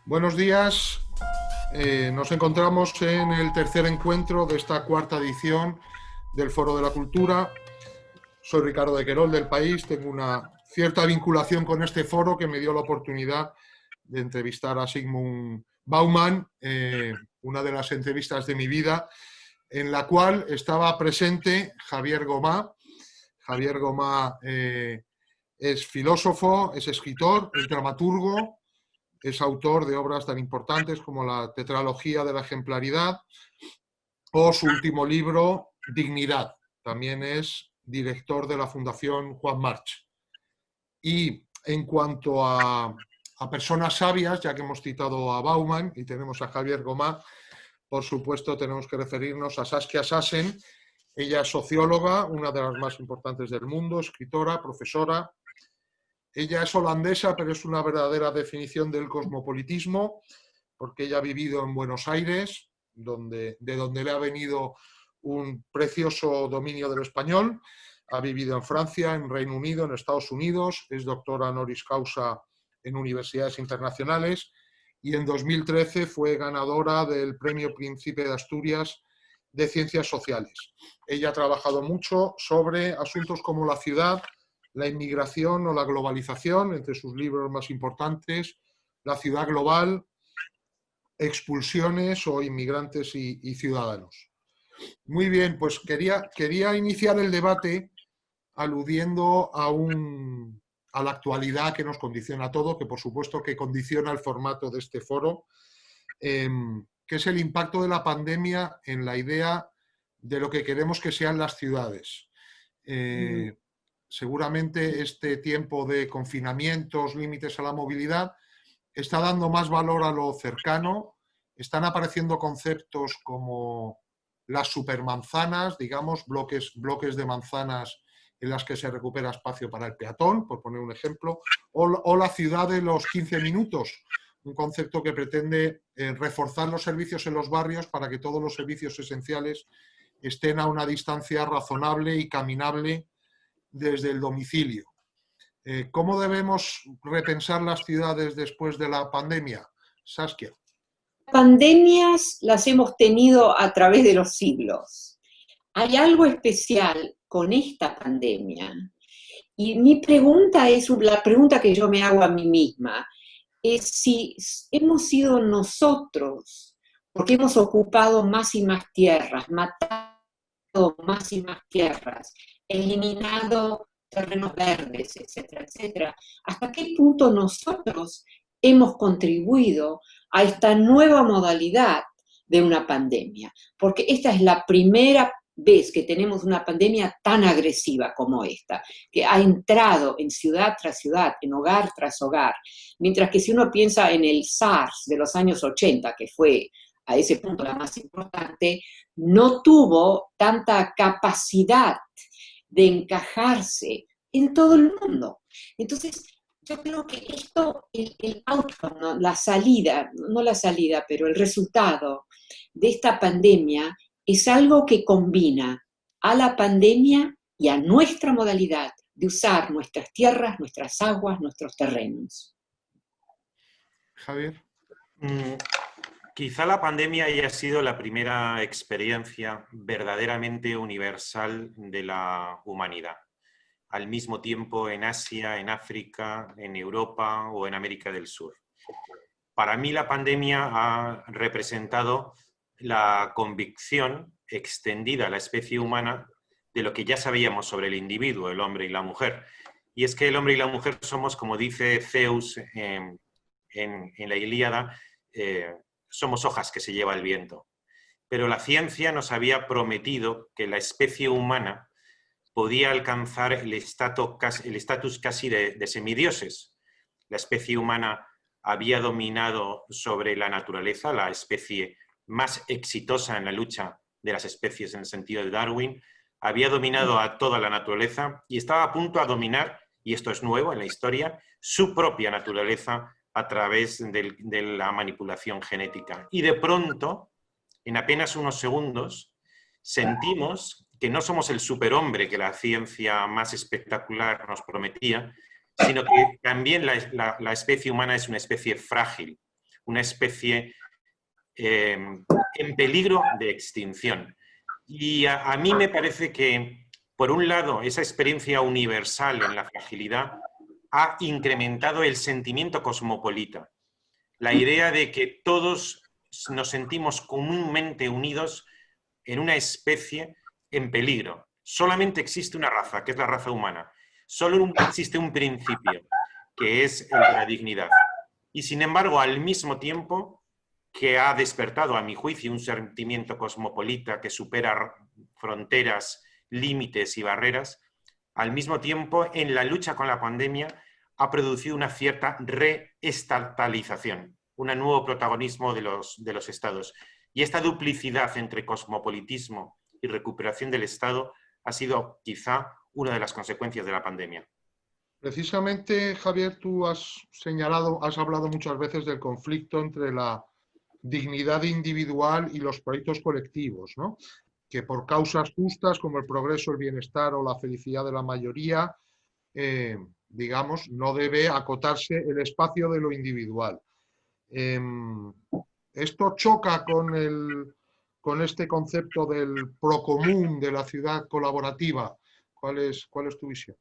Buenos días. Nos encontramos en el tercer encuentro de esta cuarta edición del Foro de la Cultura. Soy Ricardo de Querol, del País. Tengo una cierta vinculación con este foro que me dio la oportunidad de entrevistar a Zygmunt Bauman, una de las entrevistas de mi vida, en la cual estaba presente Javier Gomá. Javier Gomá es filósofo, es escritor, es dramaturgo, es autor de obras tan importantes como la Tetralogía de la Ejemplaridad o su último libro, Dignidad. También es director de la Fundación Juan March. Y en cuanto a personas sabias, ya que hemos citado a Bauman y tenemos a Javier Gomá, por supuesto tenemos que referirnos a Saskia Sassen. Ella es socióloga, una de las más importantes del mundo, escritora, profesora. Ella es holandesa, pero es una verdadera definición del cosmopolitismo, porque ella ha vivido en Buenos Aires, de donde le ha venido un precioso dominio del español. Ha vivido en Francia, en Reino Unido, en Estados Unidos. Es doctora honoris causa en universidades internacionales y en 2013 fue ganadora del Premio Príncipe de Asturias de Ciencias Sociales. Ella ha trabajado mucho sobre asuntos como la ciudad, la inmigración o la globalización, entre sus libros más importantes, La ciudad global, Expulsiones o Inmigrantes y Ciudadanos. Muy bien, pues quería iniciar el debate aludiendo a la actualidad que nos condiciona todo, que por supuesto que condiciona el formato de este foro, que es el impacto de la pandemia en la idea de lo que queremos que sean las ciudades. Seguramente este tiempo de confinamientos, límites a la movilidad, está dando más valor a lo cercano. Están apareciendo conceptos como las supermanzanas, digamos, bloques de manzanas en las que se recupera espacio para el peatón, por poner un ejemplo, o la ciudad de los 15 minutos, un concepto que pretende reforzar los servicios en los barrios para que todos los servicios esenciales estén a una distancia razonable y caminable desde el domicilio. ¿Cómo debemos repensar las ciudades después de la pandemia? Saskia. Pandemias las hemos tenido a través de los siglos. Hay algo especial con esta pandemia. Y mi pregunta es, la pregunta que yo me hago a mí misma, es si hemos sido nosotros, porque hemos ocupado más y más tierras, matado más y más tierras, eliminado terrenos verdes, etcétera, etcétera. ¿Hasta qué punto nosotros hemos contribuido a esta nueva modalidad de una pandemia? Porque esta es la primera vez que tenemos una pandemia tan agresiva como esta, que ha entrado en ciudad tras ciudad, en hogar tras hogar, mientras que si uno piensa en el SARS de los años 80, que fue a ese punto la más importante, no tuvo tanta capacidad de encajarse en todo el mundo. Entonces, yo creo que esto, el outcome, ¿no? La salida, no la salida, pero el resultado de esta pandemia es algo que combina a la pandemia y a nuestra modalidad de usar nuestras tierras, nuestras aguas, nuestros terrenos. Javier. Quizá la pandemia haya sido la primera experiencia verdaderamente universal de la humanidad. Al mismo tiempo en Asia, en África, en Europa o en América del Sur. Para mí la pandemia ha representado la convicción extendida a la especie humana de lo que ya sabíamos sobre el individuo, el hombre y la mujer. Y es que el hombre y la mujer somos, como dice Zeus en la Ilíada, somos hojas que se lleva el viento. Pero la ciencia nos había prometido que la especie humana podía alcanzar el estatus casi de semidioses. La especie humana había dominado sobre la naturaleza, la especie más exitosa en la lucha de las especies en el sentido de Darwin, había dominado a toda la naturaleza y estaba a punto de dominar, y esto es nuevo en la historia, su propia naturaleza a través de la manipulación genética. Y de pronto, en apenas unos segundos, sentimos que no somos el superhombre que la ciencia más espectacular nos prometía, sino que también la especie humana es una especie frágil, una especie en peligro de extinción. Y a mí me parece que, por un lado, esa experiencia universal en la fragilidad ha incrementado el sentimiento cosmopolita, la idea de que todos nos sentimos comúnmente unidos en una especie en peligro. Solamente existe una raza, que es la raza humana. Solo existe un principio, que es el de la dignidad. Y sin embargo, al mismo tiempo que ha despertado, a mi juicio, un sentimiento cosmopolita que supera fronteras, límites y barreras, al mismo tiempo, en la lucha con la pandemia, ha producido una cierta reestatalización, un nuevo protagonismo de los estados. Y esta duplicidad entre cosmopolitismo y recuperación del Estado ha sido quizá una de las consecuencias de la pandemia. Precisamente, Javier, tú has hablado muchas veces del conflicto entre la dignidad individual y los proyectos colectivos, ¿no? Que por causas justas como el progreso, el bienestar o la felicidad de la mayoría, digamos, no debe acotarse el espacio de lo individual. Esto choca con este concepto del procomún, de la ciudad colaborativa. ¿Cuál es tu visión?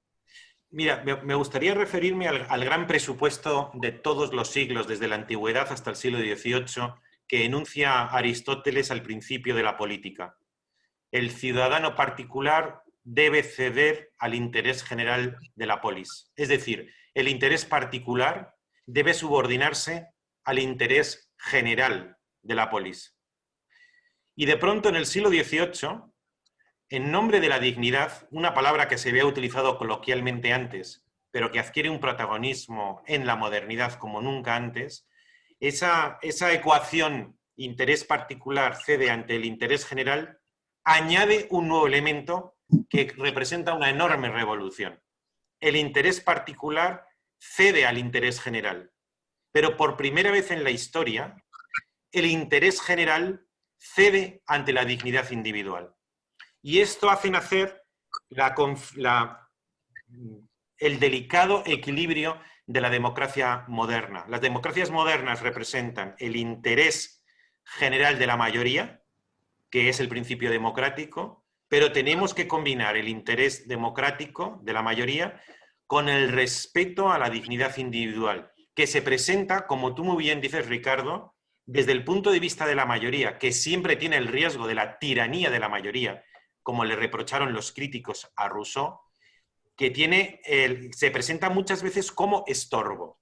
Mira, me gustaría referirme al gran presupuesto de todos los siglos, desde la antigüedad hasta el siglo XVIII, que enuncia Aristóteles al principio de la política. El ciudadano particular debe ceder al interés general de la polis. Es decir, el interés particular debe subordinarse al interés general de la polis. Y de pronto, en el siglo XVIII, en nombre de la dignidad, una palabra que se había utilizado coloquialmente antes, pero que adquiere un protagonismo en la modernidad como nunca antes, esa ecuación interés particular cede ante el interés general, añade un nuevo elemento que representa una enorme revolución. El interés particular cede al interés general, pero por primera vez en la historia, el interés general cede ante la dignidad individual. Y esto hace nacer el delicado equilibrio de la democracia moderna. Las democracias modernas representan el interés general de la mayoría, que es el principio democrático, pero tenemos que combinar el interés democrático de la mayoría con el respeto a la dignidad individual, que se presenta, como tú muy bien dices, Ricardo, desde el punto de vista de la mayoría, que siempre tiene el riesgo de la tiranía de la mayoría, como le reprocharon los críticos a Rousseau, que se presenta muchas veces como estorbo.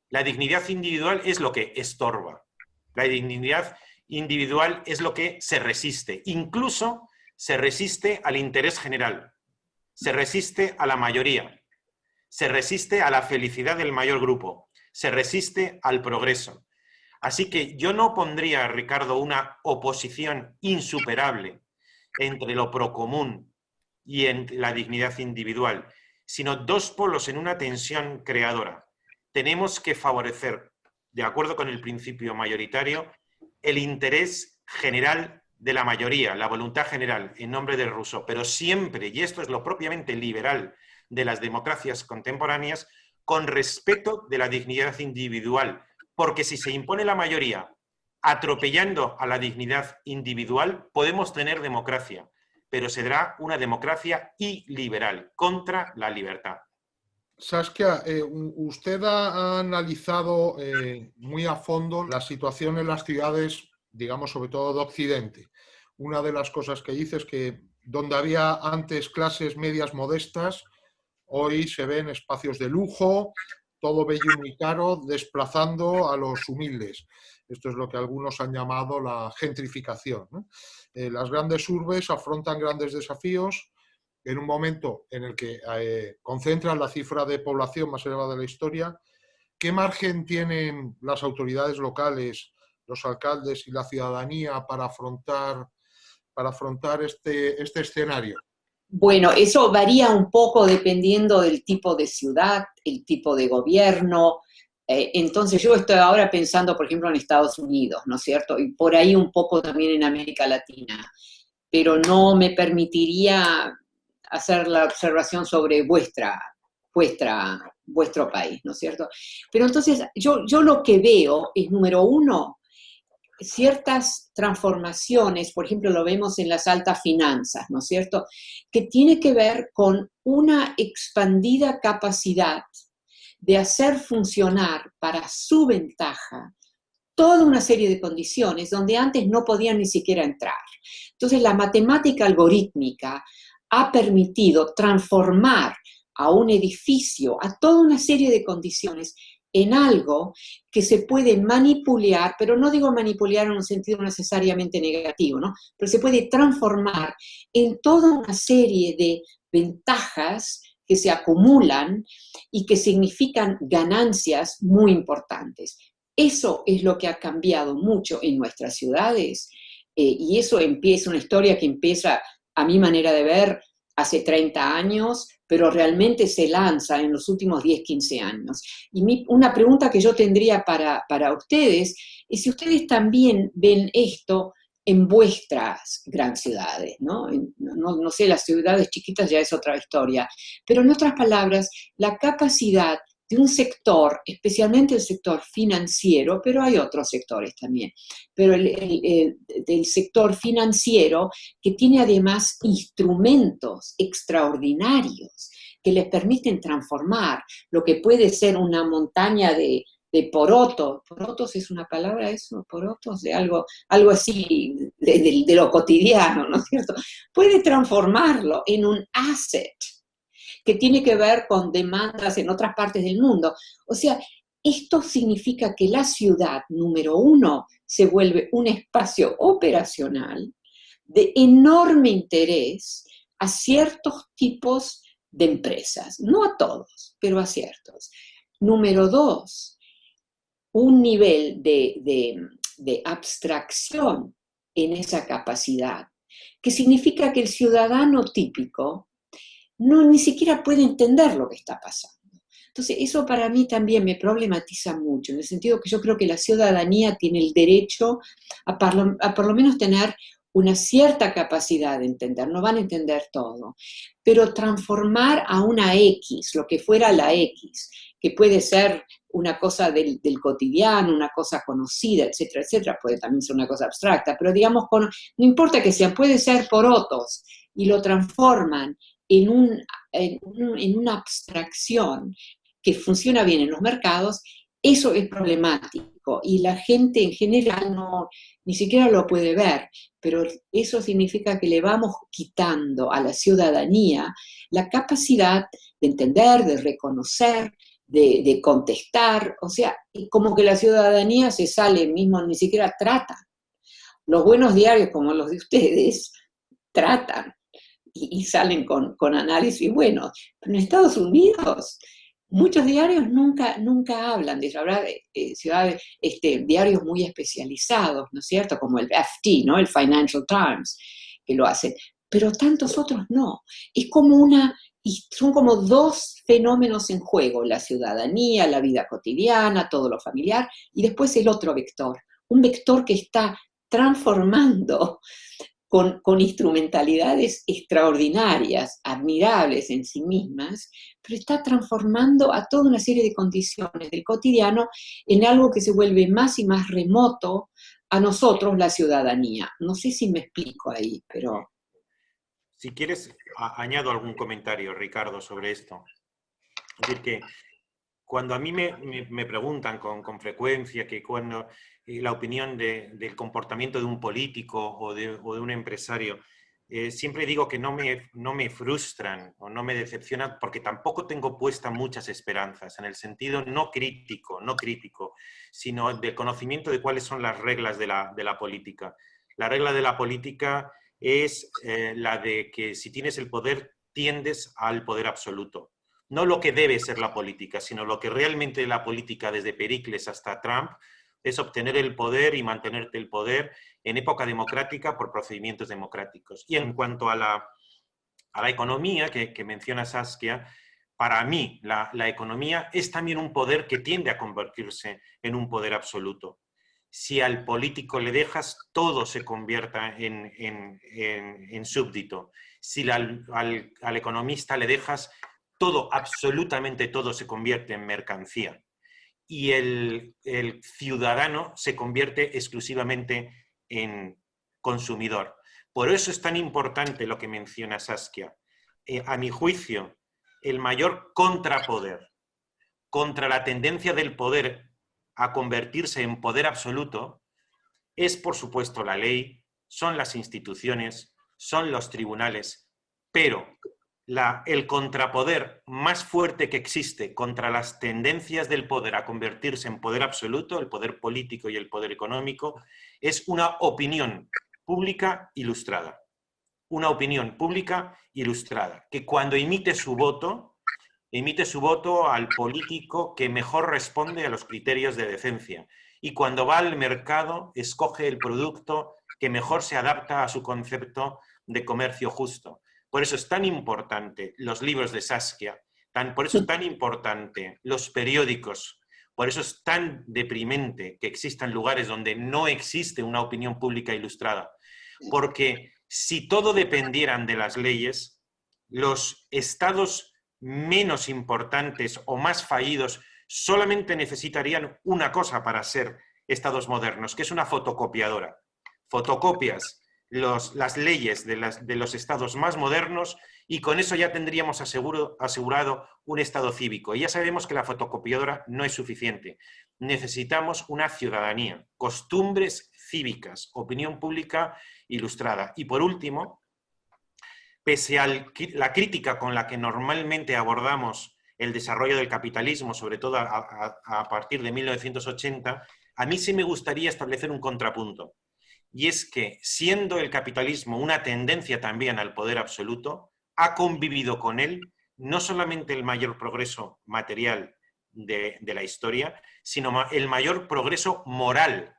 La dignidad individual es lo que estorba. La dignidad individual es lo que se resiste. Incluso se resiste al interés general, se resiste a la mayoría, se resiste a la felicidad del mayor grupo, se resiste al progreso. Así que yo no pondría, Ricardo, una oposición insuperable entre lo procomún y entre la dignidad individual, sino dos polos en una tensión creadora. Tenemos que favorecer, de acuerdo con el principio mayoritario, el interés general de la mayoría, la voluntad general, en nombre de Rousseau, pero siempre, y esto es lo propiamente liberal de las democracias contemporáneas, con respeto de la dignidad individual, porque si se impone la mayoría atropellando a la dignidad individual, podemos tener democracia, pero será una democracia iliberal, contra la libertad. Saskia, usted ha analizado muy a fondo la situación en las ciudades, digamos, sobre todo de Occidente. Una de las cosas que dice es que donde había antes clases medias modestas, hoy se ven espacios de lujo, todo bello y muy caro, desplazando a los humildes. Esto es lo que algunos han llamado la gentrificación, ¿no? Las grandes urbes afrontan grandes desafíos en un momento en el que concentran la cifra de población más elevada de la historia. ¿Qué margen tienen las autoridades locales, los alcaldes y la ciudadanía para afrontar este escenario? Bueno, eso varía un poco dependiendo del tipo de ciudad, el tipo de gobierno. Entonces yo estoy ahora pensando, por ejemplo, en Estados Unidos, ¿no es cierto? Y por ahí un poco también en América Latina. Pero no me permitiría hacer la observación sobre vuestra vuestro país, ¿no es cierto? Pero entonces yo lo que veo es, número uno, ciertas transformaciones, por ejemplo, lo vemos en las altas finanzas, ¿no es cierto?, que tiene que ver con una expandida capacidad de hacer funcionar para su ventaja toda una serie de condiciones donde antes no podían ni siquiera entrar. Entonces, la matemática algorítmica ha permitido transformar a un edificio, a toda una serie de condiciones, en algo que se puede manipular, pero no digo manipular en un sentido necesariamente negativo, ¿no? Pero se puede transformar en toda una serie de ventajas que se acumulan y que significan ganancias muy importantes. Eso es lo que ha cambiado mucho en nuestras ciudades, y eso empieza, una historia que empieza, a mi manera de ver, hace 30 años, pero realmente se lanza en los últimos 10, 15 años. Y una pregunta que yo tendría para ustedes es si ustedes también ven esto en vuestras grandes ciudades, ¿no? No sé, las ciudades chiquitas ya es otra historia, pero en otras palabras, la capacidad de un sector, especialmente el sector financiero, pero hay otros sectores también, pero del sector financiero, que tiene además instrumentos extraordinarios que les permiten transformar lo que puede ser una montaña de porotos. ¿Porotos es una palabra eso? ¿Porotos? De algo así, de lo cotidiano, ¿no es cierto? Puede transformarlo en un asset que tiene que ver con demandas en otras partes del mundo. O sea, esto significa que la ciudad, número uno, se vuelve un espacio operacional de enorme interés a ciertos tipos de empresas, no a todos, pero a ciertos. Número dos, un nivel de abstracción en esa capacidad, que significa que el ciudadano típico ni siquiera puede entender lo que está pasando. Entonces, eso para mí también me problematiza mucho, en el sentido que yo creo que la ciudadanía tiene el derecho a por lo menos tener una cierta capacidad de entender, no van a entender todo, pero transformar a una X, lo que fuera la X, que puede ser una cosa del cotidiano, una cosa conocida, etcétera, etcétera, puede también ser una cosa abstracta, pero digamos, no importa que sea, puede ser porotos, y lo transforman en una abstracción que funciona bien en los mercados, eso es problemático y la gente en general ni siquiera lo puede ver, pero eso significa que le vamos quitando a la ciudadanía la capacidad de entender, de reconocer, de contestar, o sea, como que la ciudadanía se sale mismo, ni siquiera trata. Los buenos diarios como los de ustedes tratan y salen con análisis buenos. Pero en Estados Unidos, muchos diarios nunca hablan de eso. Habrá ciudades, diarios muy especializados, ¿no es cierto? Como el FT, ¿no? El Financial Times, que lo hacen. Pero tantos otros no. Es como son como dos fenómenos en juego: la ciudadanía, la vida cotidiana, todo lo familiar, y después el otro vector. Un vector que está transformando con instrumentalidades extraordinarias, admirables en sí mismas, pero está transformando a toda una serie de condiciones del cotidiano en algo que se vuelve más y más remoto a nosotros, la ciudadanía. No sé si me explico ahí, pero... Si quieres, añado algún comentario, Ricardo, sobre esto. Es decir, que cuando a mí me preguntan con frecuencia que cuando la opinión del comportamiento de un político o de un empresario, siempre digo que no me frustran o no me decepcionan, porque tampoco tengo puestas muchas esperanzas, en el sentido no crítico, sino de conocimiento de cuáles son las reglas de la política. La regla de la política es la de que si tienes el poder, tiendes al poder absoluto. No lo que debe ser la política, sino lo que realmente la política, desde Pericles hasta Trump, es obtener el poder y mantenerte el poder en época democrática por procedimientos democráticos. Y en cuanto a la economía que menciona Saskia, para mí la economía es también un poder que tiende a convertirse en un poder absoluto. Si al político le dejas, todo se convierta en súbdito. Si al economista le dejas, todo, absolutamente todo se convierte en mercancía y el ciudadano se convierte exclusivamente en consumidor. Por eso es tan importante lo que menciona Saskia. A mi juicio, el mayor contrapoder contra la tendencia del poder a convertirse en poder absoluto es, por supuesto, la ley, son las instituciones, son los tribunales, pero el contrapoder más fuerte que existe contra las tendencias del poder a convertirse en poder absoluto, el poder político y el poder económico, es una opinión pública ilustrada. Una opinión pública ilustrada, que cuando emite su voto al político que mejor responde a los criterios de decencia. Y cuando va al mercado, escoge el producto que mejor se adapta a su concepto de comercio justo. Por eso es tan importante los libros de Saskia, por eso es tan importante los periódicos, por eso es tan deprimente que existan lugares donde no existe una opinión pública ilustrada. Porque si todo dependieran de las leyes, los estados menos importantes o más fallidos solamente necesitarían una cosa para ser estados modernos, que es una fotocopiadora. Fotocopias las leyes de los estados más modernos y con eso ya tendríamos asegurado un estado cívico. Y ya sabemos que la fotocopiadora no es suficiente. Necesitamos una ciudadanía, costumbres cívicas, opinión pública ilustrada. Y por último, pese a la crítica con la que normalmente abordamos el desarrollo del capitalismo, sobre todo a partir de 1980, a mí sí me gustaría establecer un contrapunto. Y es que, siendo el capitalismo una tendencia también al poder absoluto, ha convivido con él no solamente el mayor progreso material de la historia, sino el mayor progreso moral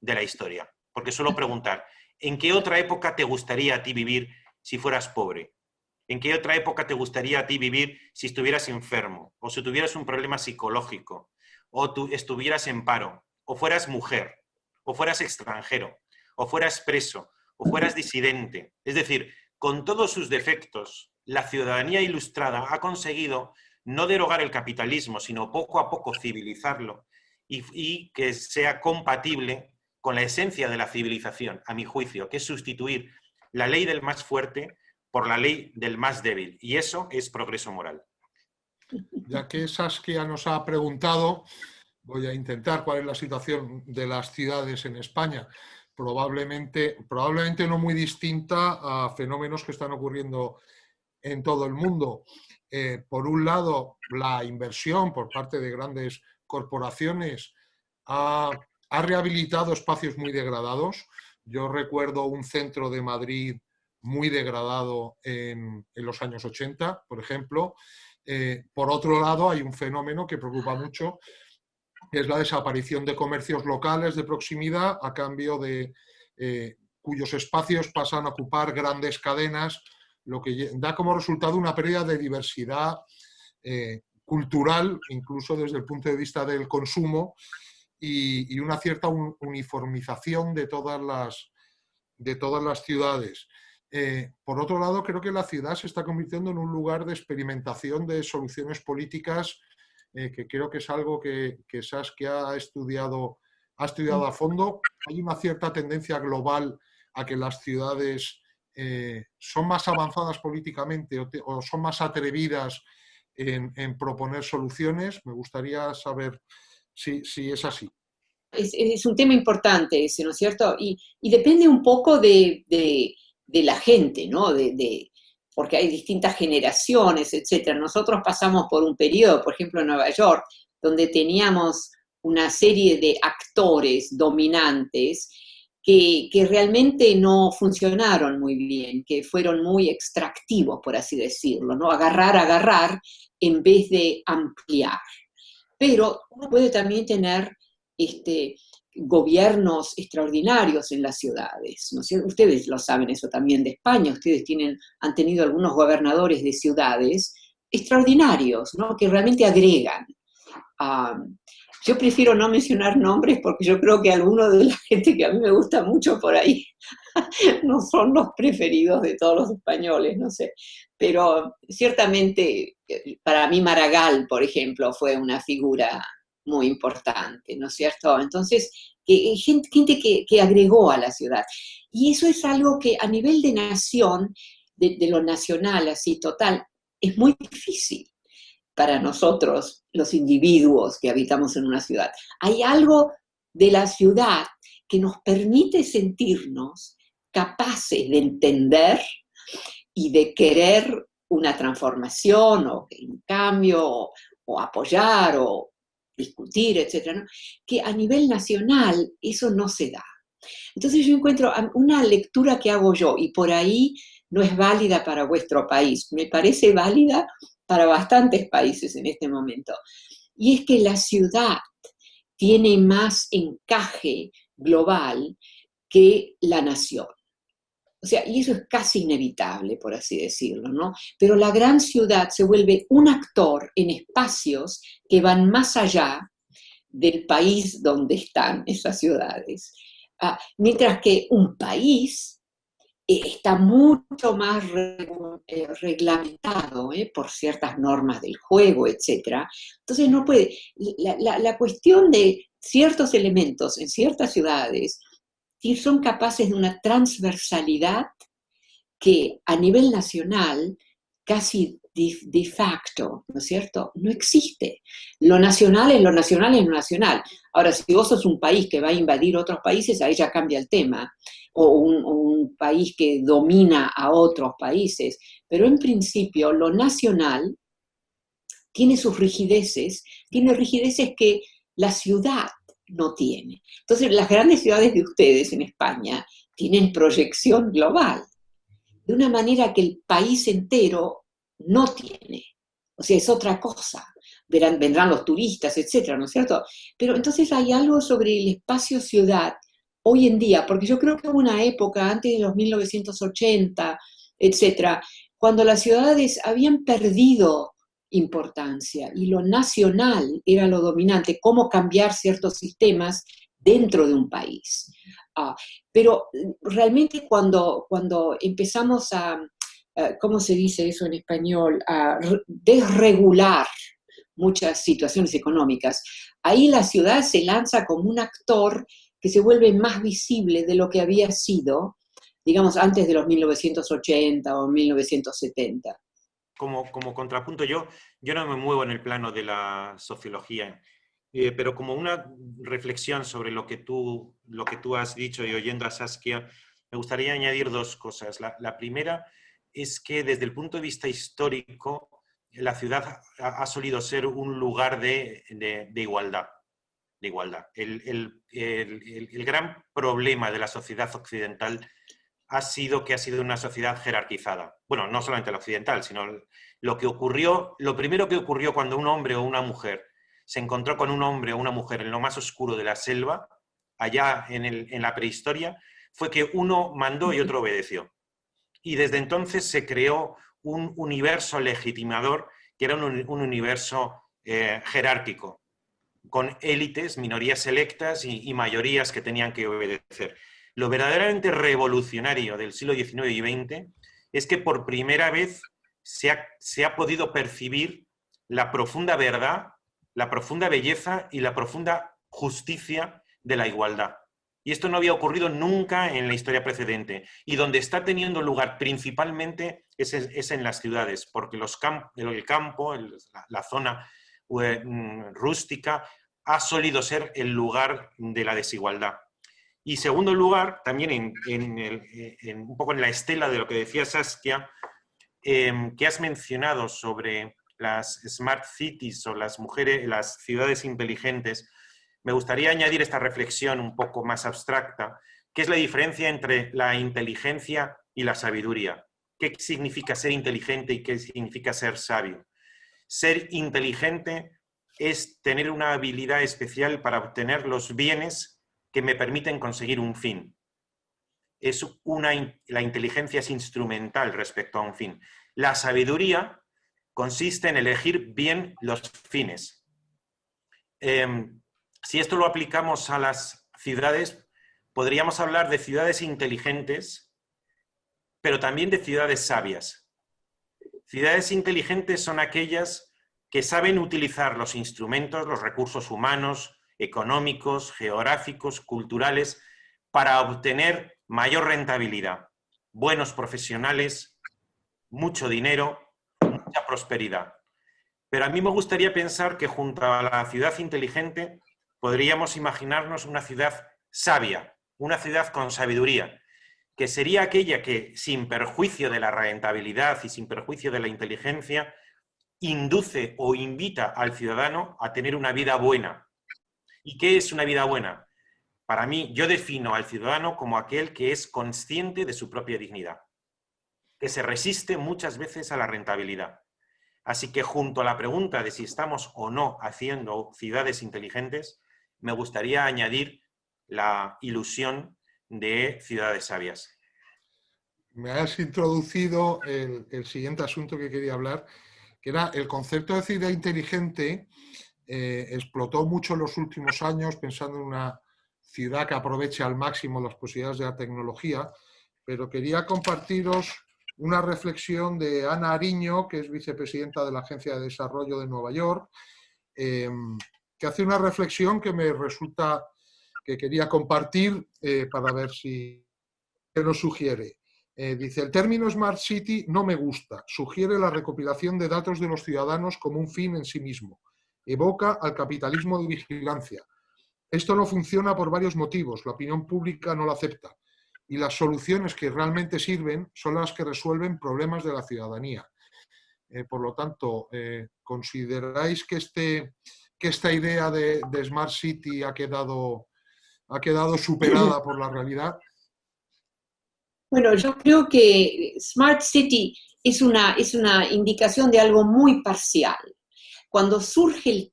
de la historia. Porque suelo preguntar, ¿en qué otra época te gustaría a ti vivir si fueras pobre? ¿En qué otra época te gustaría a ti vivir si estuvieras enfermo? O si tuvieras un problema psicológico, o tú estuvieras en paro, o fueras mujer, o fueras extranjero, o fueras preso, o fueras disidente. Es decir, con todos sus defectos, la ciudadanía ilustrada ha conseguido no derogar el capitalismo, sino poco a poco civilizarlo y que sea compatible con la esencia de la civilización, a mi juicio, que es sustituir la ley del más fuerte por la ley del más débil. Y eso es progreso moral. Ya que Saskia nos ha preguntado, voy a intentar cuál es la situación de las ciudades en España. Probablemente no muy distinta a fenómenos que están ocurriendo en todo el mundo. Por un lado, la inversión por parte de grandes corporaciones ha rehabilitado espacios muy degradados. Yo recuerdo un centro de Madrid muy degradado en los años 80, por ejemplo. Por otro lado, hay un fenómeno que preocupa mucho, que es la desaparición de comercios locales de proximidad a cambio de cuyos espacios pasan a ocupar grandes cadenas, lo que da como resultado una pérdida de diversidad cultural, incluso desde el punto de vista del consumo, y una cierta uniformización de todas las ciudades. Por otro lado, creo que la ciudad se está convirtiendo en un lugar de experimentación de soluciones políticas, que creo que es algo que Saskia ha estudiado a fondo. Hay una cierta tendencia global a que las ciudades son más avanzadas políticamente o son más atrevidas en proponer soluciones. Me gustaría saber si es así. Es un tema importante ese, ¿no es cierto? Y depende un poco de la gente, ¿no? Porque hay distintas generaciones, etc. Nosotros pasamos por un periodo, por ejemplo en Nueva York, donde teníamos una serie de actores dominantes que realmente no funcionaron muy bien, que fueron muy extractivos, por así decirlo, ¿no? Agarrar, en vez de ampliar. Pero uno puede también tener gobiernos extraordinarios en las ciudades, ¿no? Ustedes lo saben eso también de España, ustedes han tenido algunos gobernadores de ciudades extraordinarios, ¿no? Que realmente agregan. Yo prefiero no mencionar nombres porque yo creo que alguno de la gente que a mí me gusta mucho por ahí no son los preferidos de todos los españoles, no sé. Pero ciertamente para mí Maragall, por ejemplo, fue una figura muy importante, ¿no es cierto? Entonces, gente que agregó a la ciudad. Y eso es algo que a nivel de nación, de lo nacional, así total, es muy difícil para nosotros, los individuos que habitamos en una ciudad. Hay algo de la ciudad que nos permite sentirnos capaces de entender y de querer una transformación o un cambio o apoyar o discutir, etcétera, ¿no? Que a nivel nacional eso no se da. Entonces yo encuentro una lectura que hago yo, y por ahí no es válida para vuestro país, me parece válida para bastantes países en este momento, y es que la ciudad tiene más encaje global que la nación. O sea, y eso es casi inevitable, por así decirlo, ¿no? Pero la gran ciudad se vuelve un actor en espacios que van más allá del país donde están esas ciudades. Mientras que un país está mucho más reglamentado por ciertas normas del juego, etc. Entonces no puede. La cuestión de ciertos elementos en ciertas ciudades son capaces de una transversalidad que a nivel nacional casi de facto, ¿no es cierto? No existe. Lo nacional es lo nacional es lo nacional. Ahora, si vos sos un país que va a invadir otros países, ahí ya cambia el tema. O un país que domina a otros países. Pero en principio, lo nacional tiene sus rigideces, tiene rigideces que la ciudad no tiene. Entonces, las grandes ciudades de ustedes en España tienen proyección global, de una manera que el país entero no tiene. O sea, es otra cosa. Vendrán los turistas, etcétera, ¿no es cierto? Pero entonces hay algo sobre el espacio ciudad hoy en día, porque yo creo que hubo una época antes de los 1980, etcétera, cuando las ciudades habían perdido importancia y lo nacional era lo dominante, cómo cambiar ciertos sistemas dentro de un país. Pero realmente cuando empezamos ¿cómo se dice eso en español? A desregular muchas situaciones económicas, ahí la ciudad se lanza como un actor que se vuelve más visible de lo que había sido, digamos, antes de los 1980 o 1970. Como contrapunto, yo no me muevo en el plano de la sociología, pero como una reflexión sobre lo que tú has dicho y oyendo a Saskia, me gustaría añadir dos cosas. La primera es que desde el punto de vista histórico, la ciudad ha solido ser un lugar de igualdad. De igualdad. El gran problema de la sociedad occidental ha sido que ha sido una sociedad jerarquizada. Bueno, no solamente la occidental, sino lo primero que ocurrió cuando un hombre o una mujer se encontró con un hombre o una mujer en lo más oscuro de la selva, allá en la prehistoria, fue que uno mandó y otro obedeció. Y desde entonces se creó un universo legitimador que era un universo jerárquico, con élites, minorías selectas y mayorías que tenían que obedecer. Lo verdaderamente revolucionario del siglo XIX y XX es que por primera vez se ha podido percibir la profunda verdad, la profunda belleza y la profunda justicia de la igualdad. Y esto no había ocurrido nunca en la historia precedente. Y donde está teniendo lugar principalmente es en las ciudades, porque el campo, la zona rústica, ha solido ser el lugar de la desigualdad. Y segundo lugar, también un poco en la estela de lo que decía Saskia, que has mencionado sobre las smart cities o las ciudades inteligentes, me gustaría añadir esta reflexión un poco más abstracta, que es la diferencia entre la inteligencia y la sabiduría. ¿Qué significa ser inteligente y qué significa ser sabio? Ser inteligente es tener una habilidad especial para obtener los bienes que me permiten conseguir un fin. La inteligencia es instrumental respecto a un fin. La sabiduría consiste en elegir bien los fines. Si esto lo aplicamos a las ciudades, podríamos hablar de ciudades inteligentes, pero también de ciudades sabias. Ciudades inteligentes son aquellas que saben utilizar los instrumentos, los recursos humanos, económicos, geográficos, culturales, para obtener mayor rentabilidad, buenos profesionales, mucho dinero, mucha prosperidad. Pero a mí me gustaría pensar que junto a la ciudad inteligente podríamos imaginarnos una ciudad sabia, una ciudad con sabiduría, que sería aquella que, sin perjuicio de la rentabilidad y sin perjuicio de la inteligencia, induce o invita al ciudadano a tener una vida buena. ¿Y qué es una vida buena? Para mí, yo defino al ciudadano como aquel que es consciente de su propia dignidad, que se resiste muchas veces a la rentabilidad. Así que junto a la pregunta de si estamos o no haciendo ciudades inteligentes, me gustaría añadir la ilusión de ciudades sabias. Me has introducido el siguiente asunto que quería hablar, que era el concepto de ciudad inteligente. Explotó mucho en los últimos años pensando en una ciudad que aproveche al máximo las posibilidades de la tecnología, pero quería compartiros una reflexión de Ana Ariño, que es vicepresidenta de la Agencia de Desarrollo de Nueva York, que hace una reflexión que me resulta que quería compartir para ver si nos sugiere. Dice, el término Smart City no me gusta, sugiere la recopilación de datos de los ciudadanos como un fin en sí mismo, evoca al capitalismo de vigilancia. Esto no funciona por varios motivos, la opinión pública no lo acepta y las soluciones que realmente sirven son las que resuelven problemas de la ciudadanía. Por lo tanto, ¿consideráis que esta idea de Smart City ha quedado superada por la realidad? Bueno, yo creo que Smart City es una indicación de algo muy parcial. Cuando surge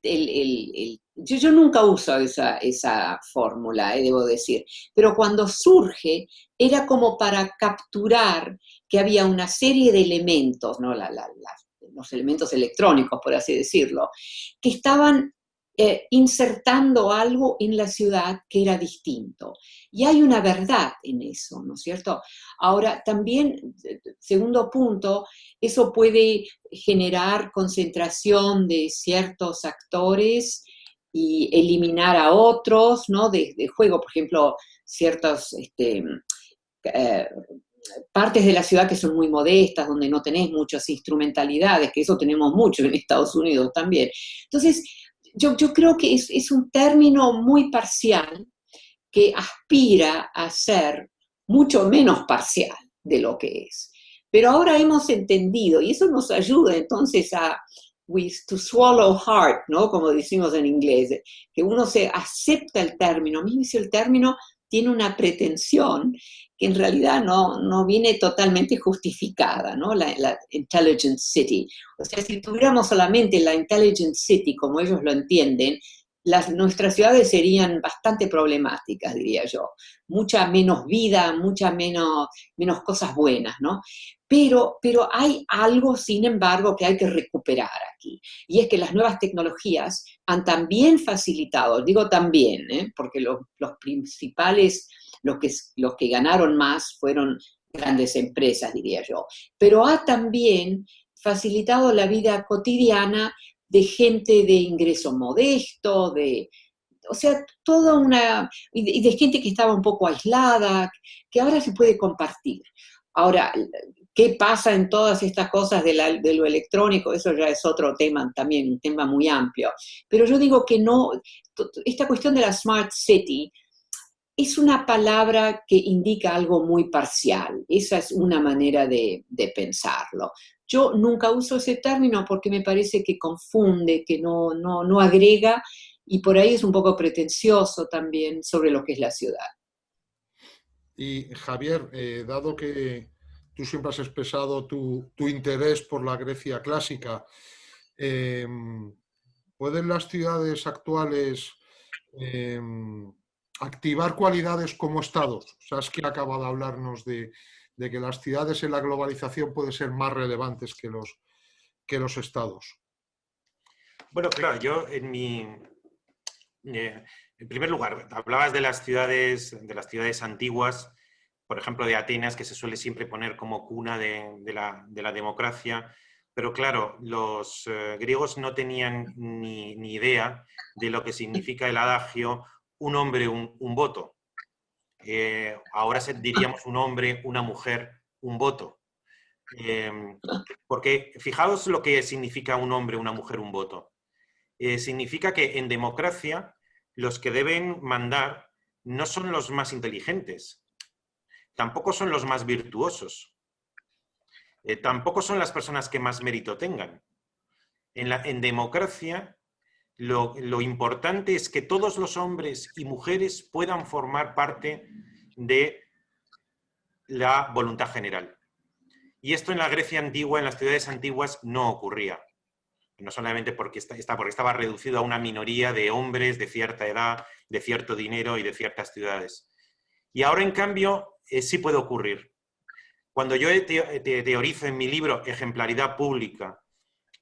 yo nunca uso esa fórmula, debo decir, pero cuando surge era como para capturar que había una serie de elementos, ¿no? Los elementos electrónicos, por así decirlo, que estaban insertando algo en la ciudad que era distinto. Y hay una verdad en eso, ¿no es cierto? Ahora, también, segundo punto, eso puede generar concentración de ciertos actores y eliminar a otros, ¿no? De juego, por ejemplo, ciertas partes de la ciudad que son muy modestas, donde no tenés muchas instrumentalidades, que eso tenemos mucho en Estados Unidos también. Entonces, yo creo que es un término muy parcial que aspira a ser mucho menos parcial de lo que es. Pero ahora hemos entendido, y eso nos ayuda entonces to swallow hard, ¿no? Como decimos en inglés, que uno se acepta el término, mismo si el término tiene una pretensión que en realidad no viene totalmente justificada, ¿no? La Intelligent City. O sea, si tuviéramos solamente la Intelligent City como ellos lo entienden, nuestras ciudades serían bastante problemáticas, diría yo. Mucha menos vida, mucha menos cosas buenas, ¿no? Pero hay algo, sin embargo, que hay que recuperar aquí. Y es que las nuevas tecnologías han también facilitado, digo también, porque los principales, los que ganaron más fueron grandes empresas, diría yo. Pero ha también facilitado la vida cotidiana de gente de ingreso modesto, o sea, y de gente que estaba un poco aislada, que ahora se puede compartir. Ahora, ¿qué pasa en todas estas cosas de lo electrónico? Eso ya es otro tema también, un tema muy amplio. Pero yo digo que no, esta cuestión de la Smart City es una palabra que indica algo muy parcial. Esa es una manera de pensarlo. Yo nunca uso ese término porque me parece que confunde, que no agrega, y por ahí es un poco pretencioso también sobre lo que es la ciudad. Y Javier, dado que tú siempre has expresado tu interés por la Grecia clásica, ¿pueden las ciudades actuales activar cualidades como estados? O sea, es que acaba de hablarnos de que las ciudades en la globalización pueden ser más relevantes que los estados. Bueno, claro, yo En primer lugar, hablabas de las ciudades antiguas, por ejemplo, de Atenas, que se suele siempre poner como cuna de la democracia, pero claro, los griegos no tenían ni idea de lo que significa el adagio un hombre, un voto. Ahora diríamos un hombre, una mujer, un voto. Porque fijaos lo que significa un hombre, una mujer, un voto. Significa que en democracia los que deben mandar no son los más inteligentes, tampoco son los más virtuosos, tampoco son las personas que más mérito tengan. En democracia lo importante es que todos los hombres y mujeres puedan formar parte de la voluntad general. Y esto en la Grecia antigua, en las ciudades antiguas, no ocurría. No solamente porque estaba reducido a una minoría de hombres de cierta edad, de cierto dinero y de ciertas ciudades. Y ahora, en cambio, sí puede ocurrir. Cuando yo teorizo en mi libro Ejemplaridad Pública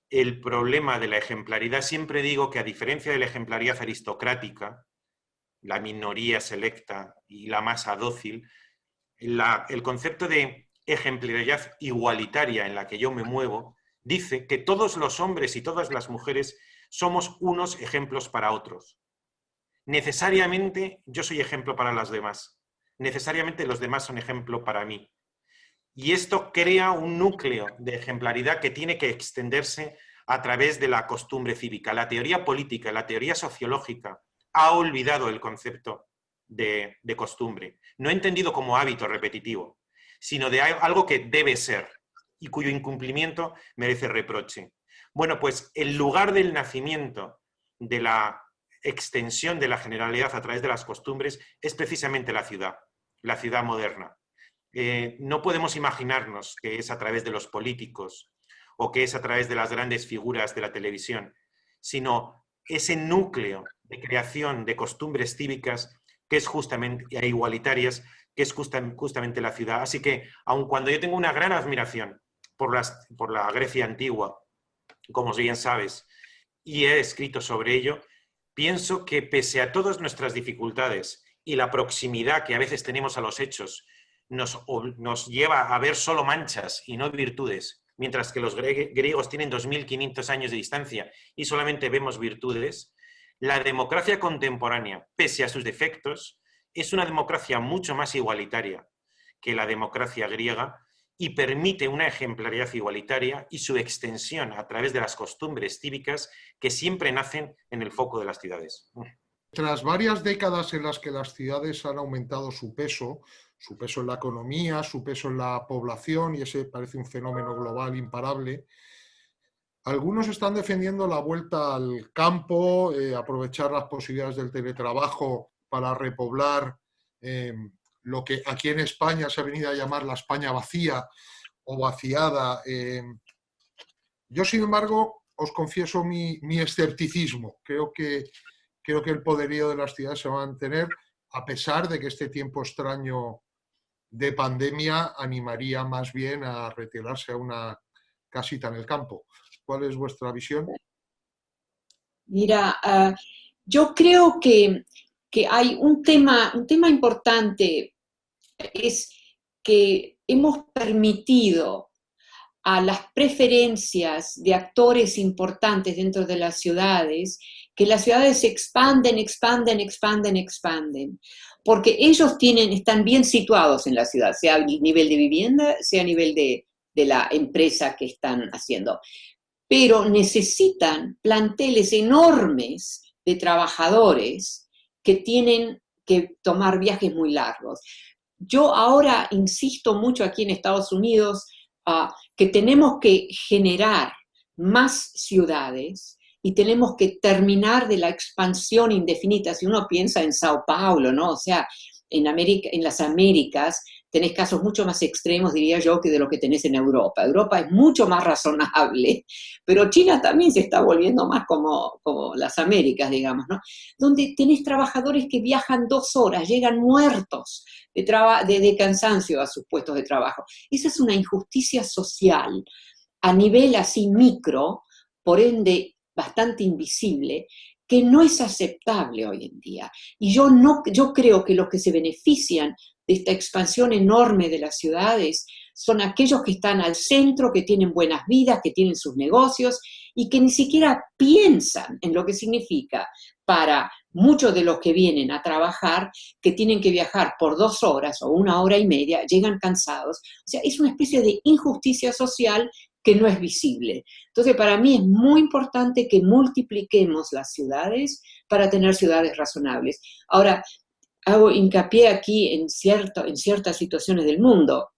el problema de la ejemplaridad, siempre digo que, a diferencia de la ejemplaridad aristocrática, la minoría selecta y la masa dócil, el concepto de ejemplaridad igualitaria en la que yo me muevo dice que todos los hombres y todas las mujeres somos unos ejemplos para otros. Necesariamente yo soy ejemplo para los demás. Necesariamente los demás son ejemplo para mí. Y esto crea un núcleo de ejemplaridad que tiene que extenderse a través de la costumbre cívica. La teoría política, la teoría sociológica ha olvidado el concepto de costumbre. No entendido como hábito repetitivo, sino de algo que debe ser y cuyo incumplimiento merece reproche. Bueno, pues el lugar del nacimiento de la extensión de la generalidad a través de las costumbres es precisamente la ciudad moderna. No podemos imaginarnos que es a través de los políticos o que es a través de las grandes figuras de la televisión, sino ese núcleo de creación de costumbres cívicas que es justamente, e igualitarias, que es justamente la ciudad. Así que, aun cuando yo tengo una gran admiración por la Grecia antigua, como bien sabes, y he escrito sobre ello, pienso que pese a todas nuestras dificultades y la proximidad que a veces tenemos a los hechos, nos lleva a ver solo manchas y no virtudes, mientras que los griegos tienen 2500 años de distancia y solamente vemos virtudes. La democracia contemporánea, pese a sus defectos, es una democracia mucho más igualitaria que la democracia griega y permite una ejemplaridad igualitaria y su extensión a través de las costumbres cívicas que siempre nacen en el foco de las ciudades. Tras varias décadas en las que las ciudades han aumentado su peso en la economía, su peso en la población, y ese parece un fenómeno global imparable, algunos están defendiendo la vuelta al campo, aprovechar las posibilidades del teletrabajo para repoblar lo que aquí en España se ha venido a llamar la España vacía o vaciada. Yo, sin embargo, os confieso mi escepticismo. Creo que el poderío de las ciudades se va a mantener, a pesar de que este tiempo extraño de pandemia animaría más bien a retirarse a una casita en el campo. ¿Cuál es vuestra visión? Mira, yo creo que hay un tema importante, es que hemos permitido a las preferencias de actores importantes dentro de las ciudades, que las ciudades se expanden, porque ellos están bien situados en la ciudad, sea a nivel de vivienda, sea a nivel de la empresa que están haciendo. Pero necesitan planteles enormes de trabajadores que tienen que tomar viajes muy largos. Yo ahora insisto mucho aquí en Estados Unidos que tenemos que generar más ciudades y tenemos que terminar de la expansión indefinida. Si uno piensa en Sao Paulo, ¿no? O sea, en las Américas tenés casos mucho más extremos, diría yo, que de lo que tenés en Europa. Europa es mucho más razonable, pero China también se está volviendo más como las Américas, digamos, ¿no? Donde tenés trabajadores que viajan 2 horas, llegan muertos de cansancio a sus puestos de trabajo. Esa es una injusticia social a nivel así micro, por ende bastante invisible, que no es aceptable hoy en día. Y yo creo que los que se benefician de esta expansión enorme de las ciudades son aquellos que están al centro, que tienen buenas vidas, que tienen sus negocios y que ni siquiera piensan en lo que significa para muchos de los que vienen a trabajar, que tienen que viajar por 2 horas o 1 hora y media, llegan cansados. O sea, es una especie de injusticia social que no es visible. Entonces, para mí es muy importante que multipliquemos las ciudades para tener ciudades razonables. Ahora, hago hincapié aquí en ciertas situaciones del mundo.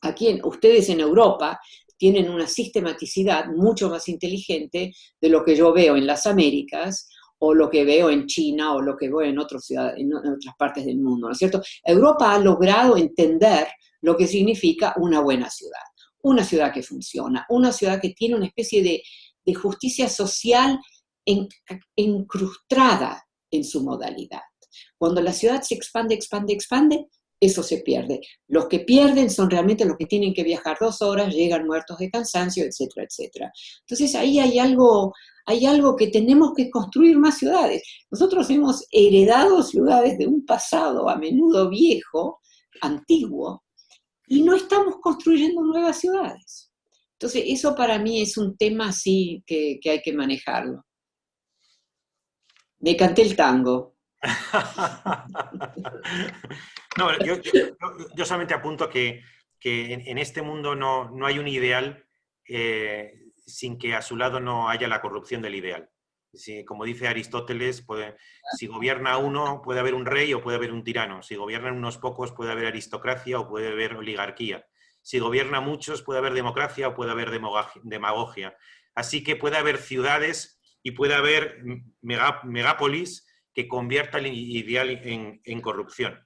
Aquí ustedes en Europa tienen una sistematicidad mucho más inteligente de lo que yo veo en las Américas, o lo que veo en China, o lo que veo en otras partes del mundo, ¿no es cierto? Europa ha logrado entender lo que significa una buena ciudad que funciona, una ciudad que tiene una especie de justicia social incrustada en su modalidad. Cuando la ciudad se expande, eso se pierde. Los que pierden son realmente los que tienen que viajar 2 horas, llegan muertos de cansancio, etcétera, etcétera. Entonces ahí hay algo que tenemos que construir más ciudades. Nosotros hemos heredado ciudades de un pasado a menudo viejo, antiguo, y no estamos construyendo nuevas ciudades. Entonces eso para mí es un tema así que hay que manejarlo. Me canté el tango. No, yo solamente apunto que en este mundo no hay un ideal sin que a su lado no haya la corrupción del ideal. Como dice Aristóteles, si gobierna uno puede haber un rey o puede haber un tirano. Si gobiernan unos pocos puede haber aristocracia o puede haber oligarquía. Si gobierna muchos puede haber democracia o puede haber demagogia. Así que puede haber ciudades y puede haber megápolis que convierta el ideal en corrupción.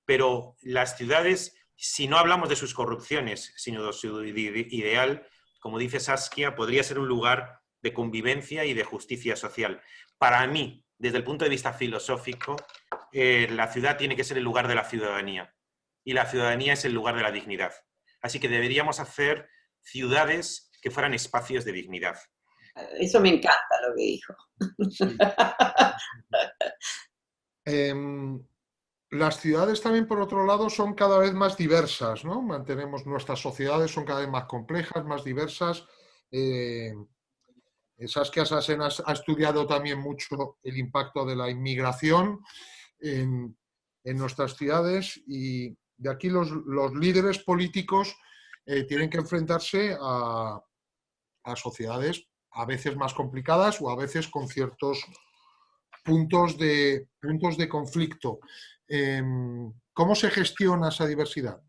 Pero las ciudades, si no hablamos de sus corrupciones, sino de su ideal, como dice Saskia, podría ser un lugar de convivencia y de justicia social. Para mí, desde el punto de vista filosófico, la ciudad tiene que ser el lugar de la ciudadanía. Y la ciudadanía es el lugar de la dignidad. Así que deberíamos hacer ciudades que fueran espacios de dignidad. Eso me encanta lo que dijo. Sí. Las ciudades también, por otro lado, son cada vez más diversas, ¿no? Nuestras sociedades son cada vez más complejas, más diversas. Saskia Sassen ha estudiado también mucho el impacto de la inmigración en nuestras ciudades, y de aquí los líderes políticos tienen que enfrentarse a sociedades a veces más complicadas o a veces con ciertos puntos de conflicto. ¿Cómo se gestiona esa diversidad?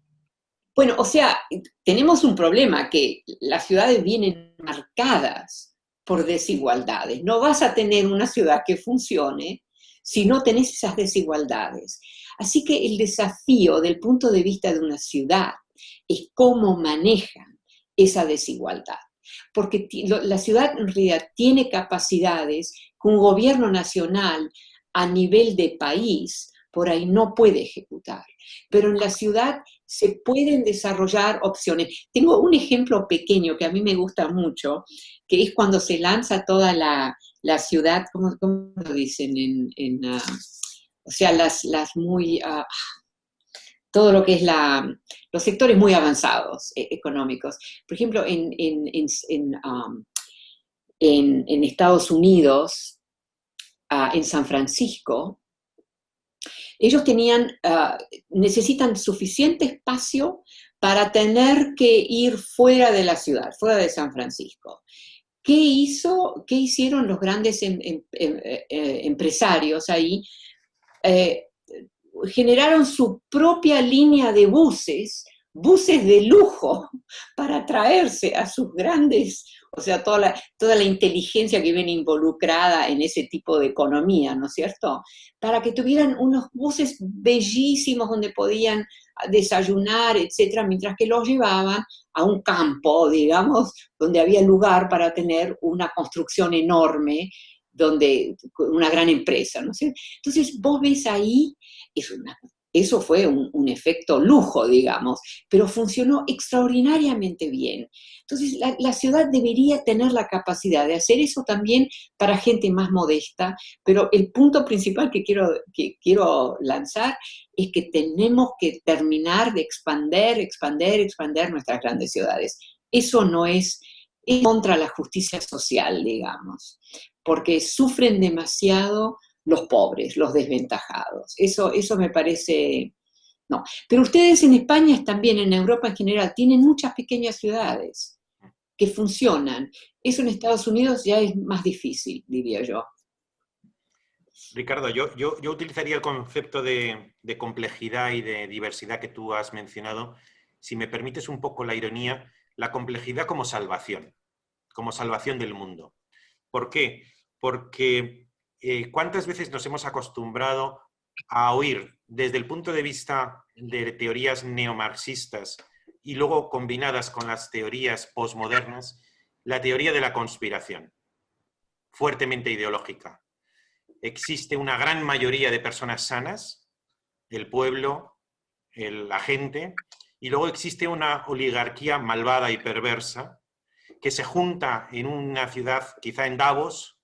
Bueno, o sea, tenemos un problema, que las ciudades vienen marcadas por desigualdades. No vas a tener una ciudad que funcione si no tenés esas desigualdades. Así que el desafío del punto de vista de una ciudad es cómo manejan esa desigualdad. Porque la ciudad en realidad tiene capacidades que un gobierno nacional a nivel de país por ahí no puede ejecutar. Pero en la ciudad se pueden desarrollar opciones. Tengo un ejemplo pequeño que a mí me gusta mucho, que es cuando se lanza toda la ciudad, ¿cómo lo dicen? O sea, todo lo que es los sectores muy avanzados económicos. Por ejemplo, en Estados Unidos, en San Francisco, ellos necesitan suficiente espacio para tener que ir fuera de la ciudad, fuera de San Francisco. ¿Qué hicieron los grandes empresarios ahí? Generaron su propia línea de buses de lujo, para traerse a sus grandes, o sea, toda la inteligencia que viene involucrada en ese tipo de economía, ¿no es cierto? Para que tuvieran unos buses bellísimos donde podían desayunar, etcétera, mientras que los llevaban a un campo, digamos, donde había lugar para tener una construcción enorme, una gran empresa, ¿no sé? Entonces vos ves ahí, es una Eso fue un efecto lujo, digamos, pero funcionó extraordinariamente bien. Entonces, la ciudad debería tener la capacidad de hacer eso también para gente más modesta, pero el punto principal que quiero lanzar es que tenemos que terminar de expander nuestras grandes ciudades. Eso no es contra la justicia social, digamos, porque sufren demasiado los pobres, los desventajados. Eso me parece... No. Pero ustedes en España también, en Europa en general, tienen muchas pequeñas ciudades que funcionan. Eso en Estados Unidos ya es más difícil, diría yo. Ricardo, yo utilizaría el concepto de complejidad y de diversidad que tú has mencionado. Si me permites un poco la ironía, la complejidad como salvación del mundo. ¿Por qué? Porque ¿cuántas veces nos hemos acostumbrado a oír desde el punto de vista de teorías neomarxistas y luego combinadas con las teorías posmodernas, la teoría de la conspiración, fuertemente ideológica? Existe una gran mayoría de personas sanas, el pueblo, la gente, y luego existe una oligarquía malvada y perversa que se junta en una ciudad, quizá en Davos,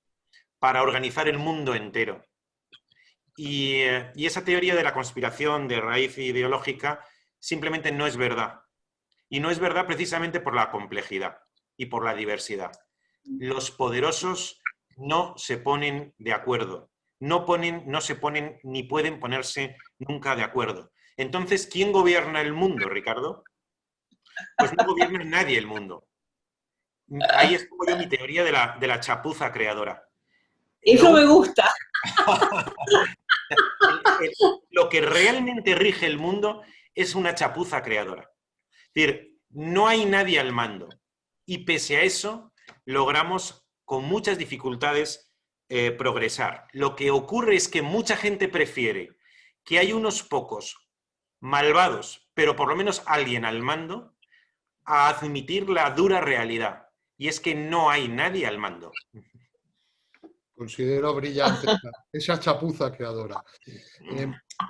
para organizar el mundo entero. Y esa teoría de la conspiración de raíz ideológica simplemente no es verdad. Y no es verdad precisamente por la complejidad y por la diversidad. Los poderosos no se ponen de acuerdo. No se ponen ni pueden ponerse nunca de acuerdo. Entonces, ¿quién gobierna el mundo, Ricardo? Pues no gobierna nadie el mundo. Ahí es como yo mi teoría de la chapuza creadora. Eso me gusta. Lo que realmente rige el mundo es una chapuza creadora. Es decir, no hay nadie al mando. Y pese a eso, logramos con muchas dificultades progresar. Lo que ocurre es que mucha gente prefiere que hay unos pocos malvados, pero por lo menos alguien al mando, a admitir la dura realidad. Y es que no hay nadie al mando. Considero brillante esa chapuza creadora.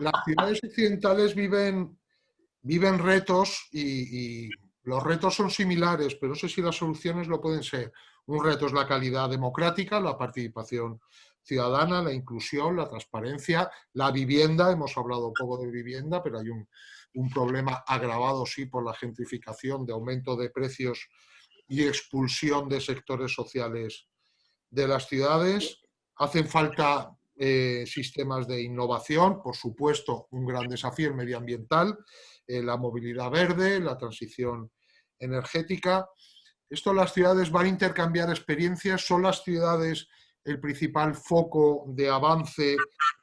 Las ciudades occidentales viven retos y los retos son similares, pero no sé si las soluciones lo pueden ser. Un reto es la calidad democrática, la participación ciudadana, la inclusión, la transparencia, la vivienda. Hemos hablado un poco de vivienda, pero hay un problema agravado, sí, por la gentrificación, de aumento de precios y expulsión de sectores sociales de las ciudades. Hacen falta sistemas de innovación, por supuesto, un gran desafío medioambiental, la movilidad verde, la transición energética. Esto las ciudades van a intercambiar experiencias, son las ciudades el principal foco de avance de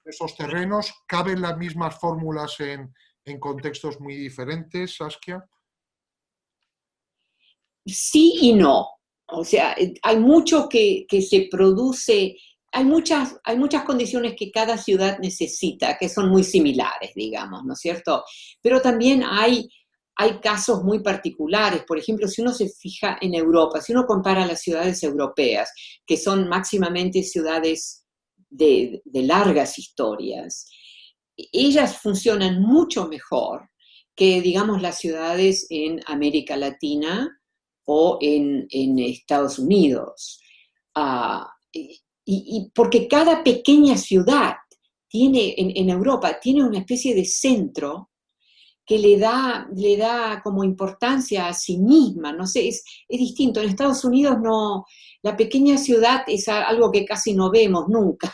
esos terrenos. ¿Caben las mismas fórmulas en contextos muy diferentes, Saskia? Sí y no. O sea, hay mucho que se produce, hay muchas condiciones que cada ciudad necesita, que son muy similares, digamos, ¿no es cierto? Pero también hay casos muy particulares. Por ejemplo, si uno se fija en Europa, si uno compara las ciudades europeas, que son máximamente ciudades de largas historias, ellas funcionan mucho mejor que, digamos, las ciudades en América Latina o en Estados Unidos. Porque cada pequeña ciudad tiene, en Europa, tiene una especie de centro que le da como importancia a sí misma, no sé, es distinto. En Estados Unidos la pequeña ciudad es algo que casi no vemos nunca,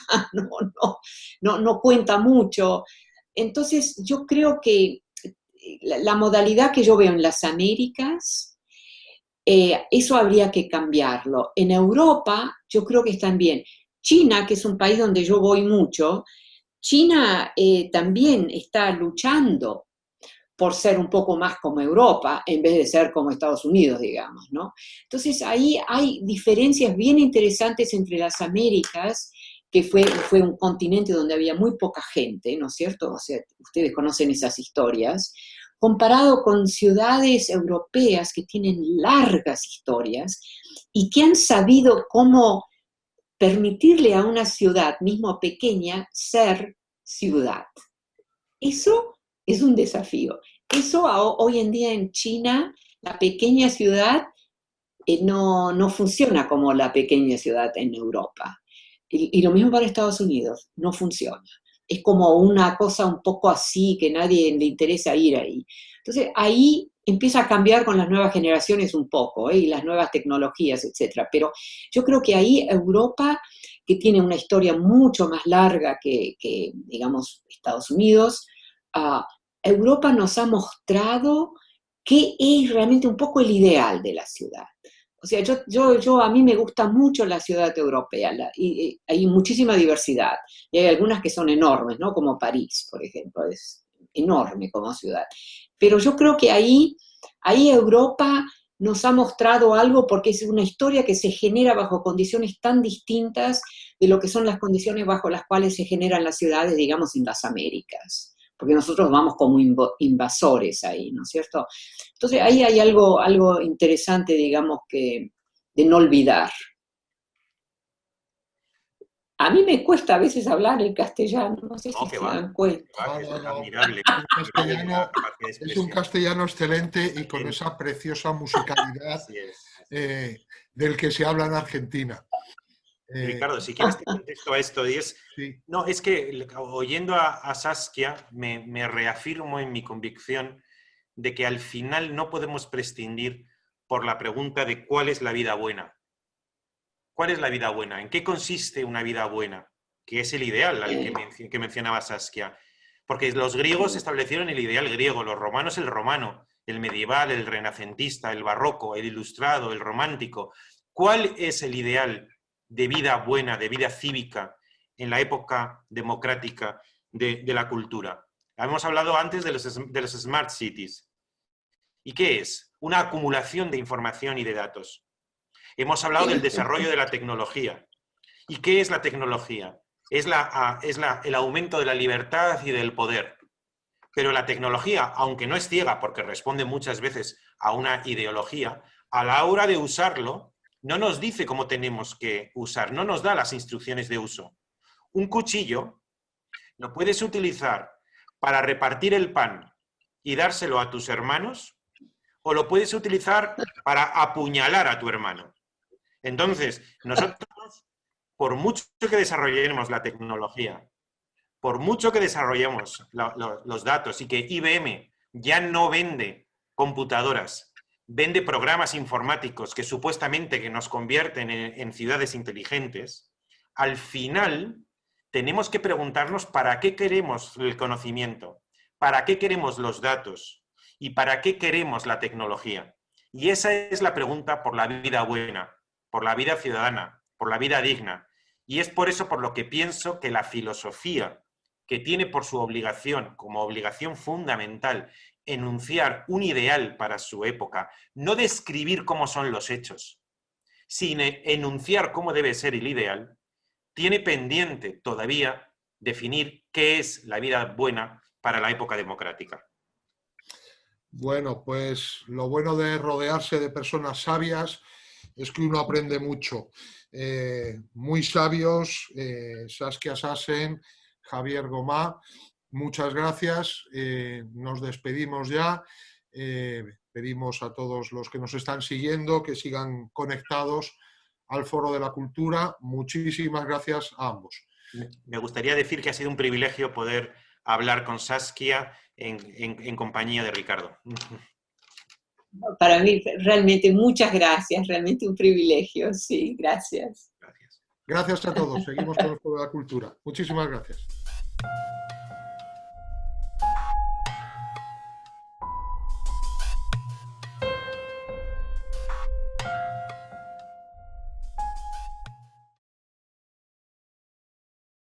no cuenta mucho. Entonces yo creo que la modalidad que yo veo en las Américas, eso habría que cambiarlo. En Europa yo creo que están bien. China, que es un país donde yo voy mucho, China también está luchando por ser un poco más como Europa, en vez de ser como Estados Unidos, digamos, ¿no? Entonces ahí hay diferencias bien interesantes entre las Américas, que fue un continente donde había muy poca gente, ¿no es cierto? O sea, ustedes conocen esas historias, comparado con ciudades europeas que tienen largas historias y que han sabido cómo permitirle a una ciudad, mismo pequeña, ser ciudad. Eso es un desafío. Eso hoy en día en China, la pequeña ciudad no funciona como la pequeña ciudad en Europa. Y lo mismo para Estados Unidos, no funciona. Es como una cosa un poco así, que nadie le interesa ir ahí. Entonces ahí empieza a cambiar con las nuevas generaciones un poco, y las nuevas tecnologías, etc. Pero yo creo que ahí Europa, que tiene una historia mucho más larga que digamos, Estados Unidos, Europa nos ha mostrado qué es realmente un poco el ideal de la ciudad. O sea, a mí me gusta mucho la ciudad europea, y hay muchísima diversidad, y hay algunas que son enormes, ¿no? Como París, por ejemplo, es enorme como ciudad. Pero yo creo que ahí Europa nos ha mostrado algo, porque es una historia que se genera bajo condiciones tan distintas de lo que son las condiciones bajo las cuales se generan las ciudades, digamos, en las Américas. Porque nosotros vamos como invasores ahí, ¿no es cierto? Entonces ahí hay algo interesante, digamos, de no olvidar. A mí me cuesta a veces hablar el castellano, no sé si se dan cuenta. Que es admirable. Es un castellano excelente y con esa preciosa musicalidad del que se habla en Argentina. Ricardo, si quieres te contesto a esto. Sí. No, es que oyendo a Saskia me reafirmo en mi convicción de que al final no podemos prescindir por la pregunta de cuál es la vida buena. ¿Cuál es la vida buena? ¿En qué consiste una vida buena? Que es el ideal que mencionaba Saskia. Porque los griegos establecieron el ideal griego, los romanos el romano, el medieval, el renacentista, el barroco, el ilustrado, el romántico. ¿Cuál es el ideal de vida buena, de vida cívica en la época democrática de la cultura? Hemos hablado antes de los smart cities. ¿Y qué es? Una acumulación de información y de datos. Hemos hablado del desarrollo de la tecnología. ¿Y qué es la tecnología? Es el aumento de la libertad y del poder. Pero la tecnología, aunque no es ciega, porque responde muchas veces a una ideología, a la hora de usarlo, no nos dice cómo tenemos que usar, no nos da las instrucciones de uso. Un cuchillo lo puedes utilizar para repartir el pan y dárselo a tus hermanos, o lo puedes utilizar para apuñalar a tu hermano. Entonces, nosotros, por mucho que desarrollemos la tecnología, por mucho que desarrollemos los datos, y que IBM ya no vende computadoras, vende programas informáticos que supuestamente que nos convierten en ciudades inteligentes, al final tenemos que preguntarnos para qué queremos el conocimiento, para qué queremos los datos y para qué queremos la tecnología. Y esa es la pregunta por la vida buena, por la vida ciudadana, por la vida digna. Y es por eso por lo que pienso que la filosofía, que tiene por su obligación, como obligación fundamental, enunciar un ideal para su época, no describir cómo son los hechos, sino enunciar cómo debe ser el ideal, tiene pendiente todavía definir qué es la vida buena para la época democrática. Bueno, pues lo bueno de rodearse de personas sabias es que uno aprende mucho. Muy sabios, Saskia Sassen, Javier Gomá, muchas gracias. Nos despedimos ya. Pedimos a todos los que nos están siguiendo que sigan conectados al Foro de la Cultura. Muchísimas gracias a ambos. Me gustaría decir que ha sido un privilegio poder hablar con Saskia en compañía de Ricardo. Para mí, realmente, muchas gracias, realmente un privilegio, sí, gracias. Gracias a todos, seguimos con el Foro de la Cultura. Muchísimas gracias.